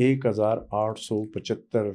1875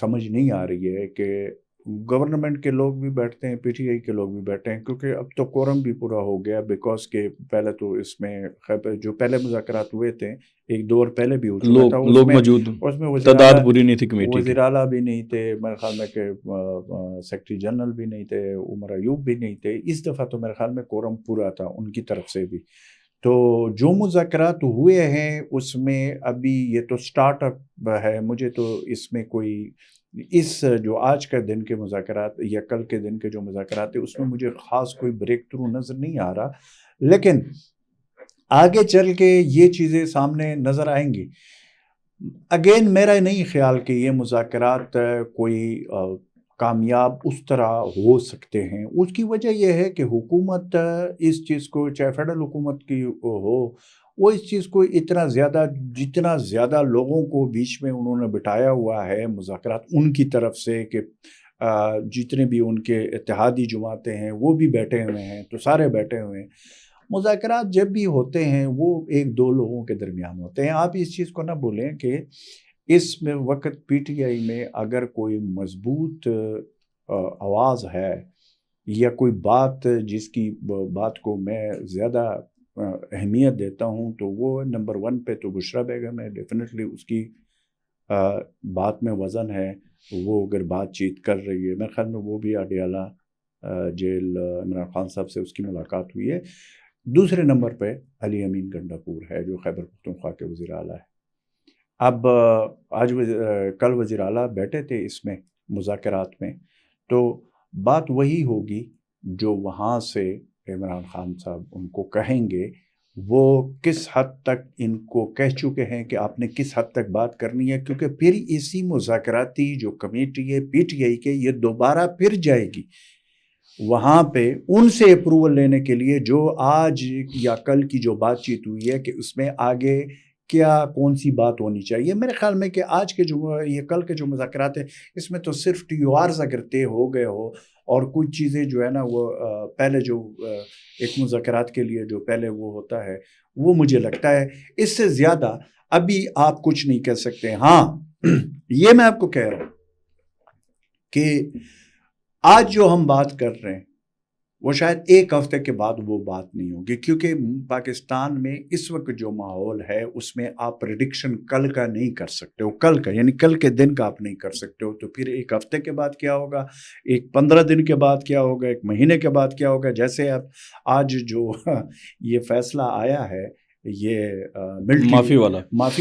سمجھ نہیں آ رہی ہے کہ گورنمنٹ کے لوگ بھی بیٹھتے ہیں, پی ٹی آئی کے لوگ بھی بیٹھے ہیں, کیونکہ اب تو کورم بھی پورا ہو گیا, بیکاز کہ پہلے تو اس میں جو پہلے مذاکرات ہوئے تھے ایک دور پہلے بھی ہو چکا تھا, لوگ موجود, اس میں تعداد پوری نہیں تھی کمیٹی کی, وزیر اعلیٰ بھی نہیں تھے میرے خیال میں, کہ سیکرٹری جنرل بھی نہیں تھے, عمر ایوب بھی نہیں تھے. اس دفعہ تو میرے خیال میں کورم پورا تھا ان کی طرف سے بھی. تو جو مذاکرات ہوئے ہیں اس میں ابھی یہ تو سٹارٹ اپ ہے, مجھے تو اس میں کوئی اس جو آج کا دن کے مذاکرات یا کل کے دن کے جو مذاکرات ہیں اس میں مجھے خاص کوئی بریک تھرو نظر نہیں آ رہا, لیکن آگے چل کے یہ چیزیں سامنے نظر آئیں گی. اگین میرا نہیں خیال کہ یہ مذاکرات کوئی کامیاب اس طرح ہو سکتے ہیں. اس کی وجہ یہ ہے کہ حکومت اس چیز کو, چاہے فیڈرل حکومت کی ہو, وہ اس چیز کو اتنا زیادہ, جتنا زیادہ لوگوں کو بیچ میں انہوں نے بٹھایا ہوا ہے مذاکرات ان کی طرف سے, کہ جتنے بھی ان کے اتحادی جماعتیں ہیں وہ بھی بیٹھے ہوئے ہیں, تو سارے بیٹھے ہوئے ہیں. مذاکرات جب بھی ہوتے ہیں وہ ایک دو لوگوں کے درمیان ہوتے ہیں. آپ اس چیز کو نہ بولیں کہ اس میں وقت پی ٹی آئی میں اگر کوئی مضبوط آواز ہے یا کوئی بات جس کی بات کو میں زیادہ اہمیت دیتا ہوں, تو وہ نمبر 1 پہ تو بشرا بیگم ہے. ڈیفینیٹلی اس کی بات میں وزن ہے, وہ اگر بات چیت کر رہی ہے. میرے خیال میں وہ بھی اڈیالہ جیل عمران خان صاحب سے اس کی ملاقات ہوئی ہے. دوسرے نمبر پہ علی امین گنڈاپور ہے جو خیبر پختونخوا کے وزیر اعلیٰ ہے. اب کل وزیر اعلیٰ بیٹھے تھے اس میں مذاکرات میں, تو بات وہی ہوگی جو وہاں سے عمران خان صاحب ان کو کہیں گے. وہ کس حد تک ان کو کہہ چکے ہیں کہ آپ نے کس حد تک بات کرنی ہے, کیونکہ پھر اسی مذاکراتی جو کمیٹی ہے پی ٹی آئی کے, یہ دوبارہ پھر جائے گی وہاں پہ ان سے اپروول لینے کے لیے, جو آج یا کل کی جو بات چیت ہوئی ہے کہ اس میں آگے کیا کون سی بات ہونی چاہیے. میرے خیال میں کہ آج کے جو یہ کل کے جو مذاکرات ہیں اس میں تو صرف ٹی او آرز اگر طے ہو گئے ہو اور کچھ چیزیں جو ہے نا وہ پہلے جو ایک مذاکرات کے لیے جو پہلے وہ ہوتا ہے, وہ مجھے لگتا ہے اس سے زیادہ ابھی آپ کچھ نہیں کہہ سکتے. ہاں یہ میں آپ کو کہہ رہا ہوں کہ آج جو ہم بات کر رہے ہیں وہ شاید ایک ہفتے کے بعد وہ بات نہیں ہوگی, کیونکہ پاکستان میں اس وقت جو ماحول ہے اس میں آپ پریڈکشن کل کا نہیں کر سکتے ہو, کل کا یعنی کل کے دن کا آپ نہیں کر سکتے ہو. تو پھر ایک ہفتے کے بعد کیا ہوگا, ایک 15 دن کے بعد کیا ہوگا, ایک مہینے کے بعد کیا ہوگا. جیسے اب آج جو یہ فیصلہ آیا ہے, یہ معافی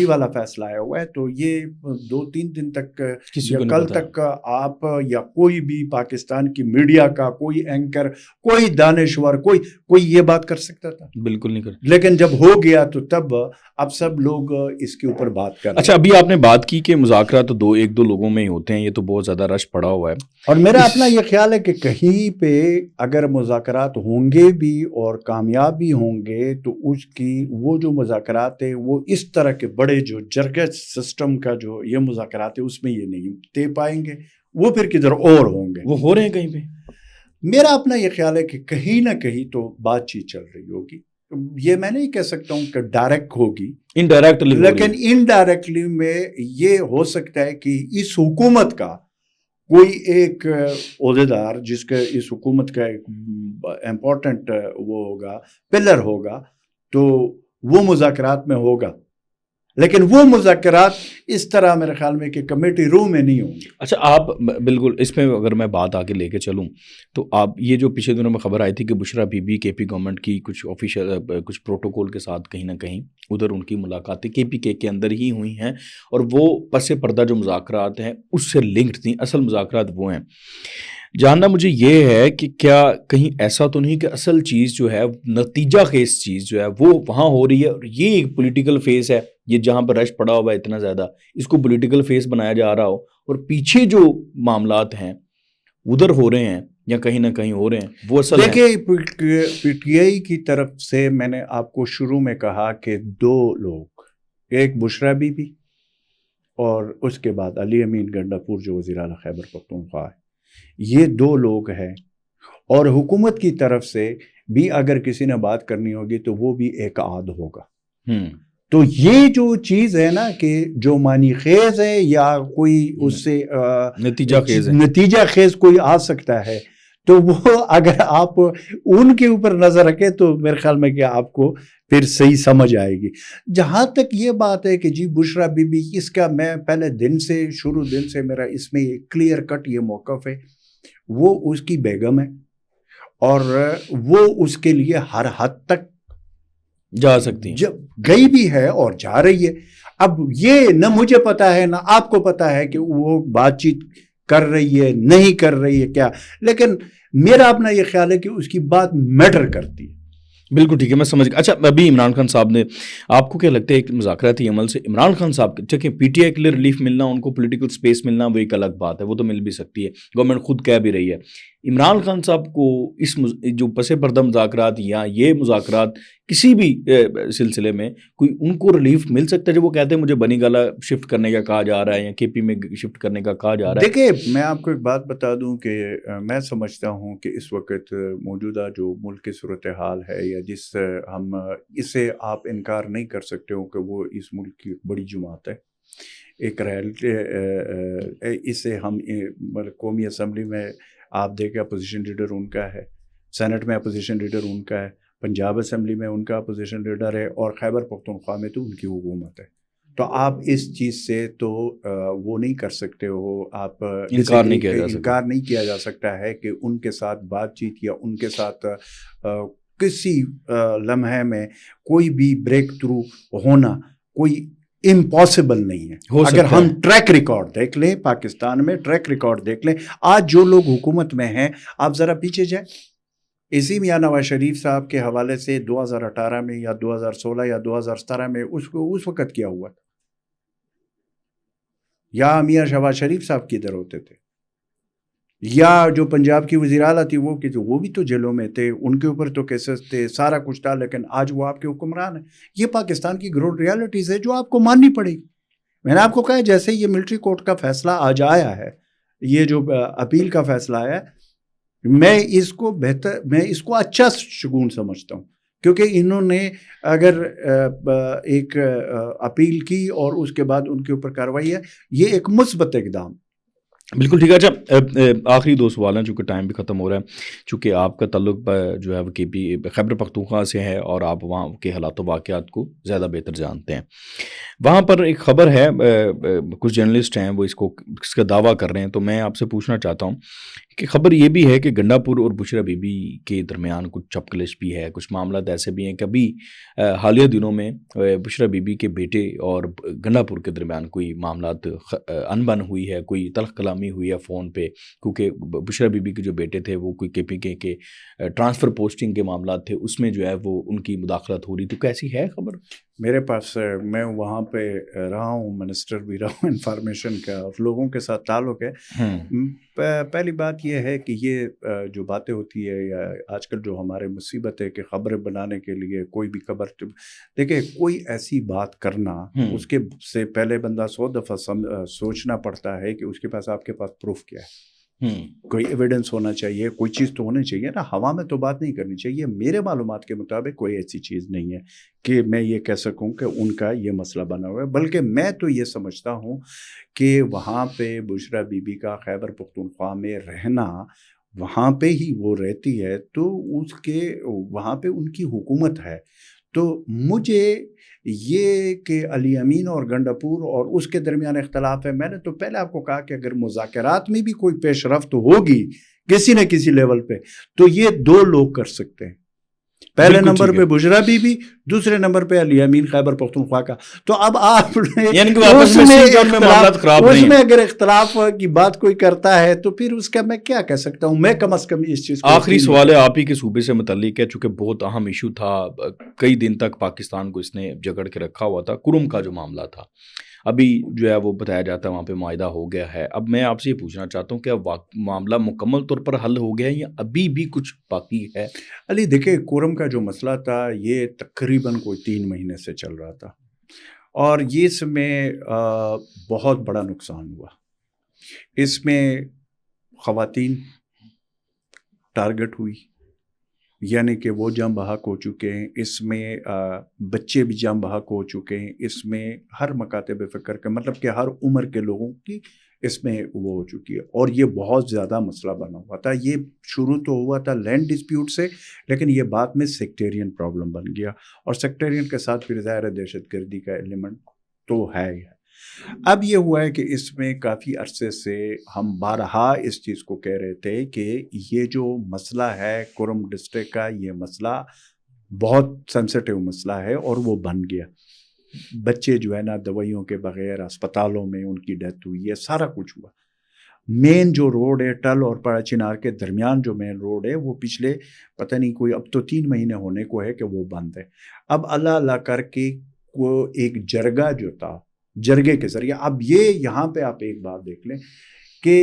والا فیصلہ آیا ہوا ہے, تو یہ 2-3 دن تک یا کل تک آپ یا کوئی بھی پاکستان کی میڈیا کا کوئی اینکر, کوئی دانشور, کوئی یہ بات کر سکتا تھا؟ بالکل نہیں کر. لیکن جب ہو گیا تو تب اب سب لوگ اس کے اوپر بات کر رہے ہیں. اچھا, ابھی آپ نے بات کی کہ مذاکرات تو ایک دو لوگوں میں ہی ہوتے ہیں, یہ تو بہت زیادہ رش پڑا ہوا ہے. اور میرا اپنا یہ خیال ہے کہ کہیں پہ اگر مذاکرات ہوں گے بھی اور کامیاب بھی ہوں گے تو اس کی وہ جو مذاکرات ہیں وہ اس طرح کے بڑے جو جرگت سسٹم کا جو یہ مذاکرات ہیں اس میں یہ نہیں طے پائیں گے, وہ پھر کدھر اور ہوں گے. وہ ہو رہے ہیں کہیں پہ. میرا اپنا یہ خیال ہے کہ کہیں نہ کہیں تو بات چیت چل رہی ہوگی. یہ میں نہیں کہہ سکتا ہوں کہ ڈائریکٹ ہوگی, انڈائریکٹلی, لیکن انڈائریکٹلی میں یہ ہو سکتا ہے کہ اس حکومت کا کوئی ایک عہدیدار جس کا اس حکومت کا ایک امپورٹنٹ وہ ہوگا, پلر ہوگا, تو وہ مذاکرات میں ہوگا. لیکن وہ مذاکرات اس طرح میرے خیال میں کہ کمیٹی روم میں نہیں ہوں گے. اچھا, آپ بالکل اس میں اگر میں بات آگے لے کے چلوں تو آپ یہ جو پچھلے دنوں میں خبر آئی تھی کہ بشرا بی بی کے پی گورنمنٹ کی کچھ آفیشیل کچھ پروٹوکول کے ساتھ کہیں نہ کہیں ادھر ان کی ملاقاتیں کے پی کے اندر ہی ہوئی ہیں, اور وہ پس پردہ جو مذاکرات ہیں اس سے لنکڈ تھیں. اصل مذاکرات وہ ہیں. جاننا مجھے یہ ہے کہ کیا کہیں ایسا تو نہیں کہ اصل چیز جو ہے, نتیجہ خیز چیز جو ہے وہ وہاں ہو رہی ہے, اور یہ ایک پولیٹیکل فیس ہے, یہ جہاں پر رش پڑا ہوا ہے اتنا زیادہ, اس کو پولیٹیکل فیس بنایا جا رہا ہو, اور پیچھے جو معاملات ہیں ادھر ہو رہے ہیں یا کہیں نہ کہیں ہو رہے ہیں وہ اصل ہے. دیکھیں, پی ٹی آئی کی طرف سے میں نے آپ کو شروع میں کہا کہ 2 لوگ, ایک بشرا بی بی اور اس کے بعد علی امین گنڈاپور جو وزیر اعلیٰ خیبر پختونخوا ہے, یہ 2 لوگ ہیں. اور حکومت کی طرف سے بھی اگر کسی نے بات کرنی ہوگی تو وہ بھی ایک آدھ ہوگا. تو یہ جو چیز ہے نا کہ جو معنی خیز ہے یا کوئی اس سے نتیجہ خیز کوئی آ سکتا ہے، تو وہ اگر آپ ان کے اوپر نظر رکھیں تو میرے خیال میں کہ آپ کو پھر صحیح سمجھ آئے گی. جہاں تک یہ بات ہے کہ جی بشریٰ بی بی، اس کا میں پہلے شروع دن سے میرا اس میں کلیئر کٹ یہ موقف ہے، وہ اس کی بیگم ہے اور وہ اس کے لیے ہر حد تک جا سکتی ہیں، گئی بھی ہے اور جا رہی ہے. اب یہ نہ مجھے پتا ہے نہ آپ کو پتا ہے کہ وہ بات چیت کر رہی ہے نہیں کر رہی ہے کیا، لیکن میرا اپنا یہ خیال ہے کہ اس کی بات میٹر کرتی ہے. بالکل ٹھیک ہے، میں سمجھ گیا. اچھا، ابھی عمران خان صاحب نے، آپ کو کیا لگتا ہے ایک مذاکراتی عمل سے عمران خان صاحب کے پی ٹی آئی کے لیے ریلیف ملنا، ان کو پولیٹیکل سپیس ملنا، وہ ایک الگ بات ہے، وہ تو مل بھی سکتی ہے، گورنمنٹ خود کہہ بھی رہی ہے. عمران خان صاحب کو اس جو پس پردہ مذاکرات یا یہ مذاکرات کسی بھی سلسلے میں کوئی ان کو ریلیف مل سکتا ہے جو وہ کہتے ہیں مجھے بنی گالا شفٹ کرنے کا کہا جا رہا ہے یا کے پی میں شفٹ کرنے کا کہا جا رہا ہے؟ دیکھیں، میں آپ کو ایک بات بتا دوں کہ میں سمجھتا ہوں کہ اس وقت موجودہ جو ملک کی صورتحال ہے یا جس ہم اسے آپ انکار نہیں کر سکتے ہو کہ وہ اس ملک کی بڑی جماعت ہے، ایک ریالٹی. اسے ہم قومی اسمبلی میں آپ دیکھیں اپوزیشن لیڈر ان کا ہے، سینٹ میں اپوزیشن لیڈر ان کا ہے، پنجاب اسمبلی میں ان کا اپوزیشن لیڈر ہے، اور خیبر پختونخوا میں تو ان کی حکومت ہے. تو آپ اس چیز سے تو وہ نہیں کر سکتے ہو، آپ انکار نہیں کیا جا سکتا ہے کہ ان کے ساتھ بات چیت یا ان کے ساتھ کسی لمحے میں کوئی بھی بریک تھرو ہونا کوئی امپاسبل نہیں ہے. اگر ہم ٹریک ریکارڈ دیکھ لیں، پاکستان میں ٹریک ریکارڈ دیکھ لیں، آج جو لوگ حکومت میں ہیں، آپ ذرا پیچھے جائیں، اسی میاں نواز شریف صاحب کے حوالے سے 2018 میں یا 2016 یا 2017 میں اس وقت کیا ہوا تھا، یا میاں شہباز شریف صاحب کدھر ہوتے تھے، یا جو پنجاب کی وزیر اعلیٰ تھی وہ بھی تو جیلوں میں تھے، ان کے اوپر تو کیسز تھے، سارا کچھ تھا، لیکن آج وہ آپ کے حکمران ہیں. یہ پاکستان کی گراؤنڈ ریالٹیز ہے جو آپ کو ماننی پڑے گی. میں نے آپ کو کہا جیسے یہ ملٹری کورٹ کا فیصلہ آج آیا ہے، یہ جو اپیل کا فیصلہ آیا ہے، میں اس کو اچھا شگون سمجھتا ہوں، کیونکہ انہوں نے اگر ایک اپیل کی اور اس کے بعد ان کے اوپر کارروائی ہے، یہ ایک مثبت اقدام. بالکل ٹھیک ہے. اچھا، آخری دو سوال ہیں چونکہ ٹائم بھی ختم ہو رہا ہے، چونکہ آپ کا تعلق جو ہے وہ کے پی خیبر پختونخوا سے ہے اور آپ وہاں کے حالات و واقعات کو زیادہ بہتر جانتے ہیں. وہاں پر ایک خبر ہے، کچھ جرنلسٹ ہیں وہ اس کا دعویٰ کر رہے ہیں، تو میں آپ سے پوچھنا چاہتا ہوں کہ خبر یہ بھی ہے کہ گنڈا پور اور بشریٰ بی بی کے درمیان کچھ چپکلش بھی ہے، کچھ معاملات ایسے بھی ہیں کہ ابھی حالیہ دنوں میں بشریٰ بی بی کے بیٹے اور گنڈا پور کے درمیان کوئی معاملات انبن ہوئی ہے، کوئی تلخ کلامی ہوئی ہے فون پہ، کیونکہ بشریٰ بی بی کے جو بیٹے تھے وہ کوئی کے پی کے ٹرانسفر پوسٹنگ کے معاملات تھے، اس میں جو ہے وہ ان کی مداخلت ہو رہی. تو کیسی ہے خبر؟ میرے پاس، میں وہاں پہ رہا ہوں، منسٹر بھی رہا ہوں انفارمیشن کا، اور لوگوں کے ساتھ تعلق ہے. پہلی بات یہ ہے کہ یہ جو باتیں ہوتی ہے یا آج کل جو ہمارے مصیبت ہے کہ خبریں بنانے کے لیے کوئی بھی خبر، دیکھیں کوئی ایسی بات کرنا، اس کے سے پہلے بندہ 100 دفعہ سوچنا پڑتا ہے کہ اس کے پاس، آپ کے پاس پروف کیا ہے، کوئی ایویڈنس ہونا چاہیے، کوئی چیز تو ہونی چاہیے نا. ہوا میں تو بات نہیں کرنی چاہیے. میرے معلومات کے مطابق کوئی ایسی چیز نہیں ہے کہ میں یہ کہہ سکوں کہ ان کا یہ مسئلہ بنا ہوا ہے، بلکہ میں تو یہ سمجھتا ہوں کہ وہاں پہ بشریٰ بی بی کا خیبر پختونخوا میں رہنا، وہاں پہ ہی وہ رہتی ہے، تو اس کے وہاں پہ ان کی حکومت ہے. تو مجھے یہ کہ علی امین اور گنڈا پور اور اس کے درمیان اختلاف ہے، میں نے تو پہلے آپ کو کہا کہ اگر مذاکرات میں بھی کوئی پیش رفت ہوگی کسی نہ کسی لیول پہ، تو یہ دو لوگ کر سکتے ہیں. پہلے نمبر پہ بشریٰ بی بی، دوسرے نمبر پہ علی امین خیبر پختونخوا کا. تو اب آپ اس میں اگر اختلاف کی بات کوئی کرتا ہے تو پھر اس کا میں کیا کہہ سکتا ہوں. میں کم از کم اس چیز کو، آخری سوال ہے آپ ہی کے صوبے سے متعلق ہے، چونکہ بہت اہم ایشو تھا، کئی دن تک پاکستان کو اس نے جگڑ کے رکھا ہوا تھا، کرم کا جو معاملہ تھا. ابھی جو ہے وہ بتایا جاتا ہے وہاں پہ معاہدہ ہو گیا ہے. اب میں آپ سے یہ پوچھنا چاہتا ہوں کہ معاملہ مکمل طور پر حل ہو گیا ہے یا ابھی بھی کچھ باقی ہے؟ علی دیکھیں، کورم کا جو مسئلہ تھا یہ تقریباً کوئی 3 مہینے سے چل رہا تھا، اور یہ اس میں بہت بڑا نقصان ہوا. اس میں خواتین ٹارگٹ ہوئی، یعنی کہ وہ جاں بحق ہو چکے ہیں، اس میں بچے بھی جاں بحق ہو چکے ہیں، اس میں ہر مکاتب فکر کا مطلب کہ ہر عمر کے لوگوں کی اس میں وہ ہو چکی ہے، اور یہ بہت زیادہ مسئلہ بنا ہوا تھا۔ یہ شروع تو ہوا تھا لینڈ ڈسپیوٹ سے، لیکن یہ بعد میں سیکٹیرین پرابلم بن گیا، اور سیکٹیرین کے ساتھ پھر ظاہر دہشت گردی کا ایلیمنٹ تو ہے ہی ہے۔ اب یہ ہوا ہے کہ اس میں کافی عرصے سے ہم بارہا اس چیز کو کہہ رہے تھے کہ یہ جو مسئلہ ہے کرم ڈسٹرکٹ کا، یہ مسئلہ بہت سینسٹیو مسئلہ ہے، اور وہ بن گیا۔ بچے جو ہے نا دوائیوں کے بغیر اسپتالوں میں ان کی ڈیتھ ہوئی ہے، سارا کچھ ہوا۔ مین جو روڈ ہے ٹل اور پڑا چنار کے درمیان جو مین روڈ ہے، وہ پچھلے پتہ نہیں کوئی اب تو 3 مہینے ہونے کو ہے کہ وہ بند ہے۔ اب اللہ اللہ کر کے وہ ایک جرگہ جو تھا، جرگے کے ذریعے، اب یہ یہاں پہ آپ ایک بات دیکھ لیں کہ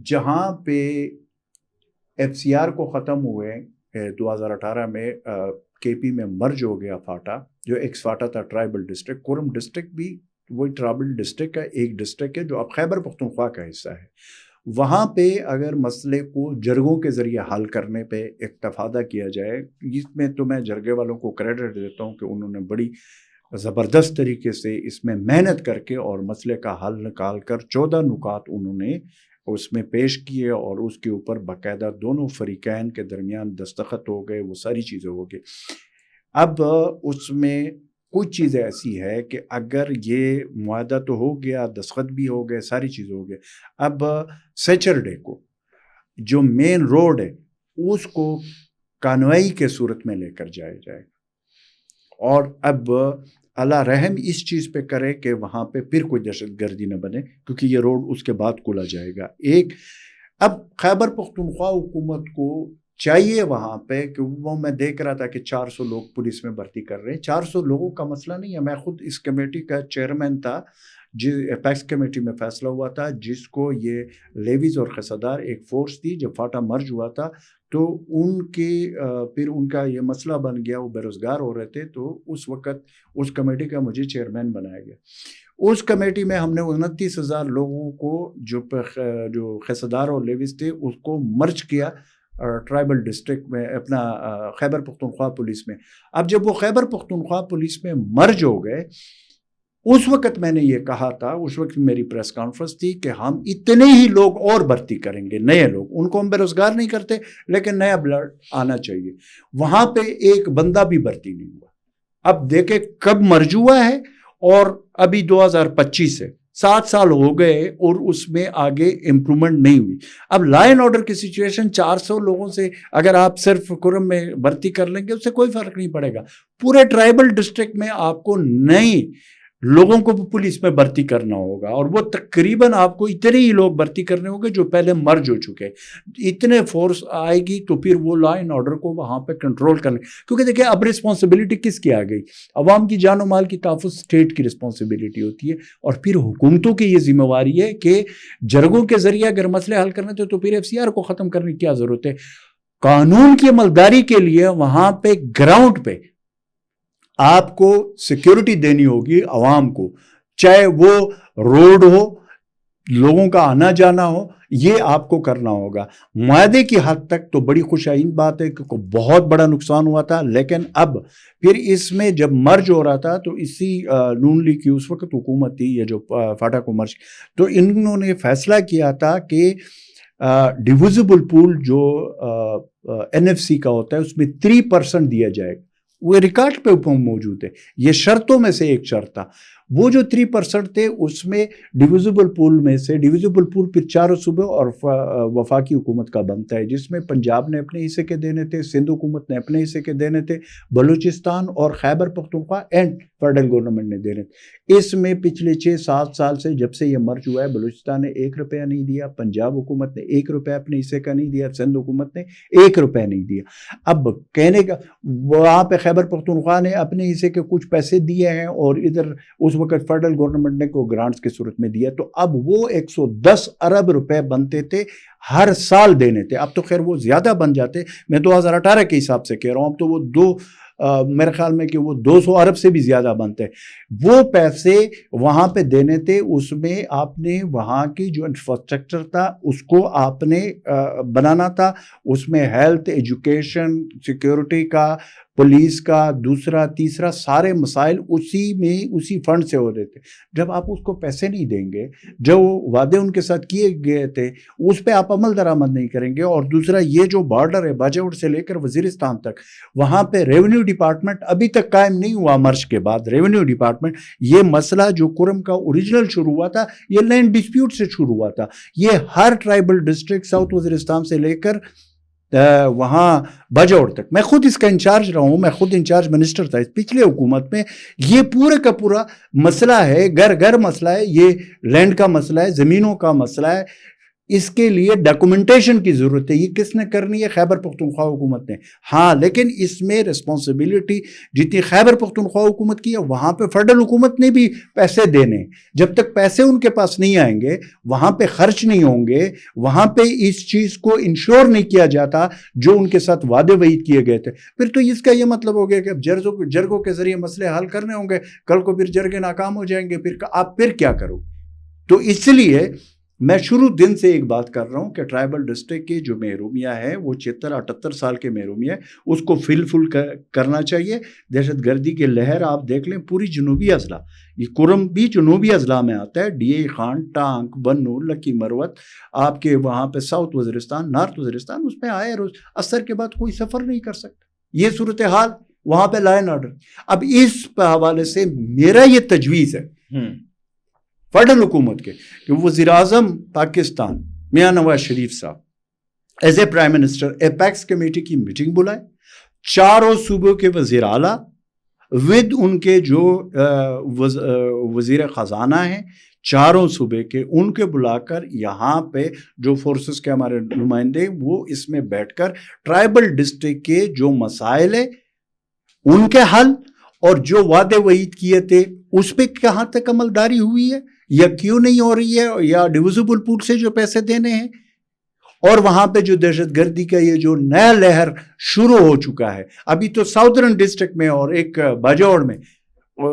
جہاں پہ ایف سی آر کو ختم ہوئے 2018 میں کے پی میں مرج ہو گیا فاٹا، جو ایکس فاٹا تھا ٹرائبل ڈسٹرکٹ، کورم ڈسٹرکٹ بھی وہی ٹرائبل ڈسٹرکٹ کا ایک ڈسٹرکٹ ہے جو اب خیبر پختونخوا کا حصہ ہے۔ وہاں پہ اگر مسئلے کو جرگوں کے ذریعے حل کرنے پہ اکتفادہ کیا جائے، اس میں تو میں جرگے والوں کو کریڈٹ دیتا ہوں کہ انہوں نے بڑی زبردست طریقے سے اس میں محنت کر کے اور مسئلے کا حل نکال کر 14 نکات انہوں نے اس میں پیش کیے، اور اس کے اوپر باقاعدہ دونوں فریقین کے درمیان دستخط ہو گئے، وہ ساری چیزیں ہو گئی۔ اب اس میں کچھ چیزیں ایسی ہے کہ اگر یہ معاہدہ تو ہو گیا، دستخط بھی ہو گئے، ساری چیزیں ہو گئے، اب سیچرڈے کو جو مین روڈ ہے اس کو کانوائی کے صورت میں لے کر جایا جائے گا، اور اب اللہ رحم اس چیز پہ کرے کہ وہاں پہ پھر کوئی دہشت گردی نہ بنے، کیونکہ یہ روڈ اس کے بعد کھولا جائے گا۔ ایک اب خیبر پختونخوا حکومت کو چاہیے وہاں پہ کہ وہ، میں دیکھ رہا تھا کہ 400 لوگ پولیس میں بھرتی کر رہے ہیں۔ 400 لوگوں کا مسئلہ نہیں ہے، میں خود اس کمیٹی کا چیئرمین تھا، اپیکس کمیٹی میں فیصلہ ہوا تھا جس کو یہ لیویز اور خسادار ایک فورس تھی جب فاٹا مرج ہوا تھا، تو ان کے پھر ان کا یہ مسئلہ بن گیا، وہ بے روزگار ہو رہے تھے، تو اس وقت اس کمیٹی کا مجھے چیئرمین بنایا گیا۔ اس کمیٹی میں ہم نے 29,000 لوگوں کو جو خسادار اور لیویز تھے اس کو مرج کیا ٹرائبل ڈسٹرکٹ میں، اپنا خیبر پختونخوا پولیس میں۔ اب جب وہ خیبر پختونخوا پولیس میں مرج ہو گئے، اس وقت میں نے یہ کہا تھا، اس وقت میری پریس کانفرنس تھی کہ ہم اتنے ہی لوگ اور بھرتی کریں گے، نئے لوگ، ان کو ہم بے روزگار نہیں کرتے لیکن نیا بلڈ آنا چاہیے۔ وہاں پہ ایک بندہ بھی بھرتی نہیں ہوا۔ اب دیکھیں کب مرج ہوا ہے، اور ابھی 2025 ہے، 7 سال ہو گئے، اور اس میں آگے امپرومنٹ نہیں ہوئی۔ اب لا اینڈ آرڈر کی سچویشن 400 لوگوں سے اگر آپ صرف کرم میں بھرتی کر لیں گے، اس سے کوئی فرق نہیں پڑے گا۔ پورے ٹرائبل ڈسٹرکٹ میں آپ کو نئی لوگوں کو پولیس میں بھرتی کرنا ہوگا، اور وہ تقریباً آپ کو اتنے ہی لوگ بھرتی کرنے ہوں گے جو پہلے مرج ہو چکے۔ اتنے فورس آئے گی تو پھر وہ لا اینڈ آرڈر کو وہاں پہ کنٹرول کرنے، کیونکہ دیکھیں اب رسپانسبلٹی کس کی آ گئی؟ عوام کی جان و مال کی تحفظ اسٹیٹ کی رسپانسبلٹی ہوتی ہے، اور پھر حکومتوں کی یہ ذمہ داری ہے کہ جرگوں کے ذریعے اگر مسئلے حل کرنے تھے تو پھر ایف سی آر کو ختم کرنے کی کیا ضرورت ہے؟ قانون کی عملداری کے لیے وہاں پہ گراؤنڈ پہ آپ کو سیکیورٹی دینی ہوگی عوام کو، چاہے وہ روڈ ہو، لوگوں کا آنا جانا ہو، یہ آپ کو کرنا ہوگا۔ معاہدے کی حد تک تو بڑی خوش آئین بات ہے کہ بہت بڑا نقصان ہوا تھا، لیکن اب پھر اس میں جب مرج ہو رہا تھا تو اسی نون لیگ کی اس وقت حکومت تھی، یہ جو فاٹا کو مرج، تو انہوں نے فیصلہ کیا تھا کہ ڈیویزبل پول جو این ایف سی کا ہوتا ہے اس میں 3% دیا جائے گا۔ وہ ریکارڈ پہ موجود ہے، یہ شرطوں میں سے ایک شرط تھا۔ وہ جو 3% تھے اس میں ڈیویزبل پول میں سے، ڈیویزبل پول پھر 4 صوبے اور وفاقی حکومت کا بنتا ہے، جس میں پنجاب نے اپنے حصے کے دینے تھے، سندھ حکومت نے اپنے حصے کے دینے تھے، بلوچستان اور Khyber Pakhtunkhwa and federal government نے دینے تھے۔ اس میں پچھلے 6-7 سال سے جب سے یہ مرج ہوا ہے، بلوچستان نے 1 روپیہ نہیں دیا، پنجاب حکومت نے 1 روپیہ اپنے حصے کا نہیں دیا، سندھ حکومت نے 1 روپیہ نہیں دیا۔ اب کہنے کا وہاں پہ خیبر پختونخوا نے اپنے حصے کے کچھ پیسے دیے ہیں، اور ادھر اس وقت فیڈرل گورنمنٹ نے کو گرانٹس کی صورت میں دیا، تو اب وہ 110 ارب روپے بنتے تھے ہر سال دینے تھے۔ اب تو خیر وہ زیادہ بن جاتے، میں 2018 کے حساب سے کہہ رہا ہوں، اب تو وہ میرے خیال میں کہ وہ 200 ارب سے بھی زیادہ بنتے ہیں. وہ پیسے وہاں پہ دینے تھے. اس میں آپ نے وہاں کی جو انفراسٹرکچر تھا اس کو آپ نے بنانا تھا. اس میں ہیلتھ، ایجوکیشن، سیکیورٹی کا، پولیس کا، دوسرا تیسرا سارے مسائل اسی فنڈ سے ہو رہے تھے. جب آپ اس کو پیسے نہیں دیں گے، جو وعدے ان کے ساتھ کیے گئے تھے اس پہ آپ عمل درآمد نہیں کریں گے. اور دوسرا یہ جو بارڈر ہے باجوڑ سے لے کر وزیرستان تک، وہاں پہ ریونیو ڈپارٹمنٹ ابھی تک قائم نہیں ہوا. مرچ کے بعد ریونیو ڈپارٹمنٹ، یہ مسئلہ جو کرم کا اوریجنل شروع ہوا تھا یہ لینڈ ڈسپیوٹ سے شروع ہوا تھا. یہ ہر ٹرائبل ڈسٹرکٹ ساؤتھ وزیرستان سے لے کر وہاں باجوڑ تک، میں خود اس کا انچارج رہا ہوں، میں خود انچارج منسٹر تھا اس پچھلے حکومت میں. یہ پورے کا پورا مسئلہ ہے، گھر مسئلہ ہے، یہ لینڈ کا مسئلہ ہے، زمینوں کا مسئلہ ہے. اس کے لیے ڈاکومنٹیشن کی ضرورت ہے. یہ کس نے کرنی ہے؟ خیبر پختونخوا حکومت نے. ہاں، لیکن اس میں رسپانسبلٹی جتنی خیبر پختونخوا حکومت کی ہے وہاں پہ فیڈرل حکومت نے بھی پیسے دینے. جب تک پیسے ان کے پاس نہیں آئیں گے، وہاں پہ خرچ نہیں ہوں گے، وہاں پہ اس چیز کو انشور نہیں کیا جاتا جو ان کے ساتھ وعدے وعید کیے گئے تھے، پھر تو اس کا یہ مطلب ہو گیا کہ اب جرگوں کے ذریعے مسئلے حل کرنے ہوں گے. کل کو پھر جرگے ناکام ہو جائیں گے، پھر آپ کیا کرو؟ تو اس لیے میں شروع دن سے ایک بات کر رہا ہوں کہ ٹرائبل ڈسٹرکٹ کی جو محرومیہ ہے وہ 76-78 سال کے محرومیہ ہے، اس کو فل کرنا چاہیے. دہشت گردی کی لہر آپ دیکھ لیں پوری جنوبی اضلاع، یہ کرم بھی جنوبی اضلاع میں آتا ہے، ڈی اے خان، ٹانک، بنو، لکی مروت، آپ کے وہاں پہ ساؤتھ وزیرستان، نارتھ وزیرستان، اس میں آئے روز عصر کے بعد کوئی سفر نہیں کر سکتا. یہ صورتحال وہاں پہ لا اینڈ آرڈر. اب اس حوالے سے میرا یہ تجویز ہے فیڈرل حکومت کے کہ وزیر اعظم پاکستان میاں نواز شریف صاحب as a prime minister apex committee کی میٹنگ بلائے. چاروں صوبوں کے وزیر اعلیٰ ود ان کے جو وزیر خزانہ ہیں چاروں صوبے کے، ان کے بلا کر یہاں پہ جو فورسز کے ہمارے نمائندے وہ اس میں بیٹھ کر ٹرائبل ڈسٹرکٹ کے جو مسائل ہیں ان کے حل اور جو وعدے وعید کیے تھے اس پہ کہاں تک عمل داری ہوئی ہے یا کیوں نہیں ہو رہی ہے، یا ڈویزیبل پول سے جو پیسے دینے ہیں، اور وہاں پہ جو دہشت گردی کا یہ جو نیا لہر شروع ہو چکا ہے ابھی تو ساؤترن ڈسٹرکٹ میں اور ایک باجوڑ میں،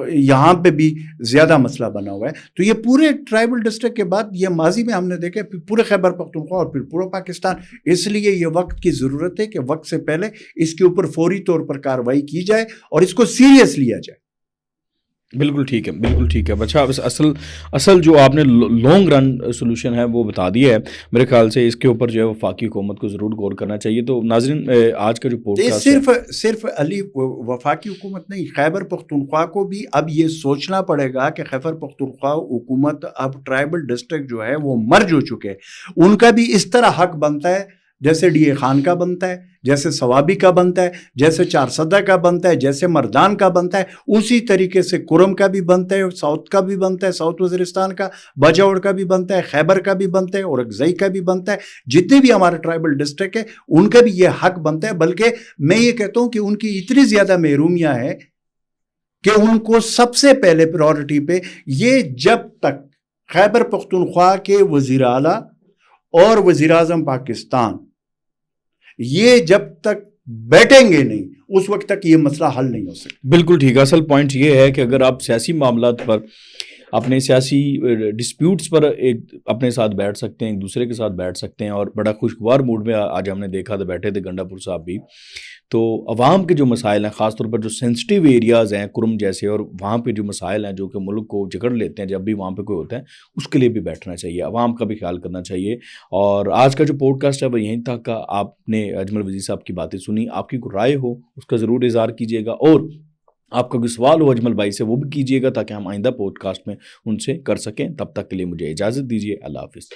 یہاں پہ بھی زیادہ مسئلہ بنا ہوا ہے. تو یہ پورے ٹرائبل ڈسٹرکٹ کے بعد یہ ماضی میں ہم نے دیکھا پورے خیبر پختونخوا اور پھر پورا پاکستان. اس لیے یہ وقت کی ضرورت ہے کہ وقت سے پہلے اس کے اوپر فوری طور پر کارروائی کی جائے اور اس کو سیریس لیا جائے. بالکل ٹھیک ہے، بالکل ٹھیک ہے. اچھا، اصل جو آپ نے لانگ رن سولوشن ہے وہ بتا دیا ہے. میرے خیال سے اس کے اوپر جو ہے وفاقی حکومت کو ضرور غور کرنا چاہیے. تو ناظرین، آج کا جو پوڈ کاسٹ صرف علی وفاقی حکومت نہیں، خیبر پختونخوا کو بھی اب یہ سوچنا پڑے گا کہ خیبر پختونخوا حکومت اب ٹرائبل ڈسٹرکٹ جو ہے وہ مرج ہو چکے، ان کا بھی اس طرح حق بنتا ہے جیسے ڈی اے خان کا بنتا ہے، جیسے سوابی کا بنتا ہے، جیسے چارسدہ کا بنتا ہے، جیسے مردان کا بنتا ہے، اسی طریقے سے کرم کا بھی بنتا ہے، ساؤتھ کا بھی بنتا ہے، ساؤتھ وزیرستان کا، باجوڑ کا بھی بنتا ہے، خیبر کا بھی بنتا ہے، اور اکزئی کا بھی بنتا ہے. جتنے بھی ہمارے ٹرائبل ڈسٹرکٹ ہے ان کا بھی یہ حق بنتا ہے. بلکہ میں یہ کہتا ہوں کہ ان کی اتنی زیادہ محرومیاں ہے کہ ان کو سب سے پہلے پرائورٹی پہ یہ، جب تک خیبر پختونخوا کے وزیر اعلیٰ اور وزیر اعظم پاکستان یہ جب تک بیٹھیں گے نہیں اس وقت تک یہ مسئلہ حل نہیں ہو سکتا. بالکل ٹھیک ہے. اصل پوائنٹ یہ ہے کہ اگر آپ سیاسی معاملات پر، اپنے سیاسی ڈسپیوٹس پر اپنے ساتھ بیٹھ سکتے ہیں، ایک دوسرے کے ساتھ بیٹھ سکتے ہیں، اور بڑا خوشگوار موڈ میں آج ہم نے دیکھا تھا بیٹھے تھے گنڈا پور صاحب بھی. تو عوام کے جو مسائل ہیں، خاص طور پر جو سینسٹیو ایریاز ہیں کرم جیسے، اور وہاں پہ جو مسائل ہیں جو کہ ملک کو جکڑ لیتے ہیں جب بھی وہاں پہ کوئی ہوتا ہے، اس کے لیے بھی بیٹھنا چاہیے، عوام کا بھی خیال کرنا چاہیے. اور آج کا جو پوڈ کاسٹ ہے وہ یہیں تک کا. آپ نے اجمل وزیر صاحب کی باتیں سنی، آپ کی کوئی رائے ہو اس کا ضرور اظہار کیجیے گا، اور آپ کا کوئی سوال ہو اجمل بھائی سے وہ بھی کیجیے گا تاکہ ہم آئندہ پوڈ کاسٹ میں ان سے کر سکیں. تب تک کے لیے مجھے اجازت دیجیے. اللہ حافظ.